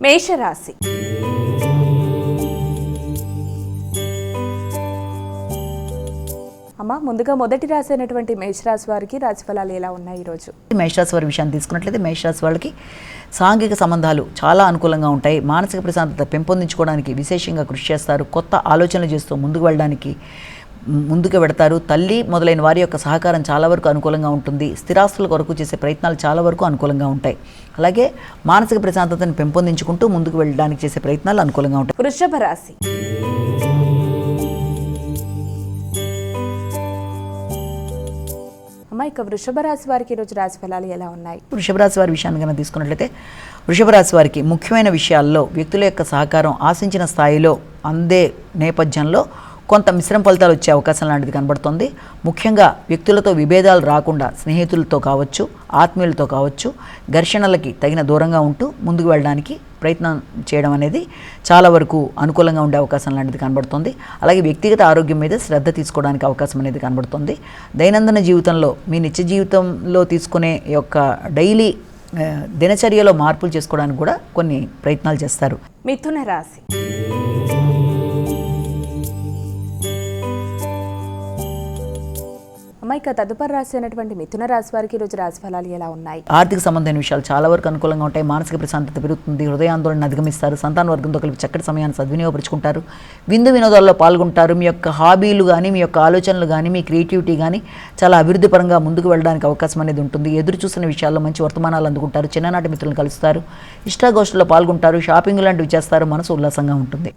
మేషరాశి. అమ్మ, ముందుగా మొదటి రాశి అయినటువంటి మేషరాశి వారికి రాశిఫలాలు ఎలా ఉన్నాయి ఈరోజు? మేషరాశి వారి విషయాన్ని తీసుకున్నట్లయితే మేషరాశి వాళ్ళకి సాంఘిక సంబంధాలు చాలా అనుకూలంగా ఉంటాయి. మానసిక ప్రశాంతత పెంపొందించుకోవడానికి విశేషంగా కృషి చేస్తారు. కొత్త ఆలోచనలు చేస్తూ ముందుకు వెడతారు. తల్లి మొదలైన వారి యొక్క సహకారం చాలా వరకు అనుకూలంగా ఉంటుంది. స్థిరాస్తుల కొరకు చేసే ప్రయత్నాలు చాలా వరకు అనుకూలంగా ఉంటాయి. అలాగే మానసిక ప్రశాంతతను పెంపొందించుకుంటూ ముందుకు వెళ్ళడానికి చేసే ప్రయత్నాలు అనుకూలంగా ఉంటాయి. వృషభ రాశి. అమ్మ, ఇక వృషభ రాశి వారికి ఈరోజు రాశి ఫలాలు ఎలా ఉన్నాయి? వృషభ రాశి వారి విషయాన్ని కనుక తీసుకున్నట్లయితే వృషభ రాశి వారికి ముఖ్యమైన విషయాల్లో వ్యక్తుల యొక్క సహకారం ఆశించిన స్థాయిలో అందే నేపథ్యంలో కొంత మిశ్రమ ఫలితాలు వచ్చే అవకాశం లాంటిది కనబడుతుంది. ముఖ్యంగా వ్యక్తులతో విభేదాలు రాకుండా స్నేహితులతో కావచ్చు, ఆత్మీయులతో కావచ్చు, ఘర్షణలకి తగిన దూరంగా ఉంటూ ముందుకు వెళ్ళడానికి ప్రయత్నం చేయడం అనేది చాలా వరకు అనుకూలంగా ఉండే అవకాశం లాంటిది కనబడుతుంది. అలాగే వ్యక్తిగత ఆరోగ్యం మీద శ్రద్ధ తీసుకోవడానికి అవకాశం అనేది కనబడుతుంది. దైనందిన జీవితంలో మీ నిత్య జీవితంలో తీసుకునే యొక్క డైలీ దినచర్యలో మార్పులు చేసుకోవడానికి కూడా కొన్ని ప్రయత్నాలు చేస్తారు. మిథున రాశి. అమ్మ, ఇక తదుపరి రాశి అయినటువంటి మిథున రాశి వారికి ఈరోజు రాశి ఫలాలు ఎలా ఉన్నాయి? ఆర్థిక సంబంధమైన విషయాలు చాలా వరకు అనుకూలంగా ఉంటాయి. మానసిక ప్రశాంతత పెరుగుతుంది. హృదయాందోళన అధిగమిస్తారు. సంతాన వర్గంతో కలిపి చక్కటి సమయాన్ని సద్వినియోగపరుచుకుంటారు. విందు వినోదాల్లో పాల్గొంటారు. మీ యొక్క హాబీలు కానీ, మీ యొక్క ఆలోచనలు కానీ, మీ క్రియేటివిటీ కానీ చాలా అభివృద్ధి పరంగా ముందుకు వెళ్ళడానికి అవకాశం అనేది ఉంటుంది. ఎదురు చూసిన విషయాల్లో మంచి వర్తమానాలు అందుకుంటారు. చిన్ననాటి మిత్రులను కలుస్తారు. ఇష్టాగోష్ఠుల్లో పాల్గొంటారు. షాపింగ్ లాంటివి చేస్తారు. మనసు ఉల్లాసంగా ఉంటుంది.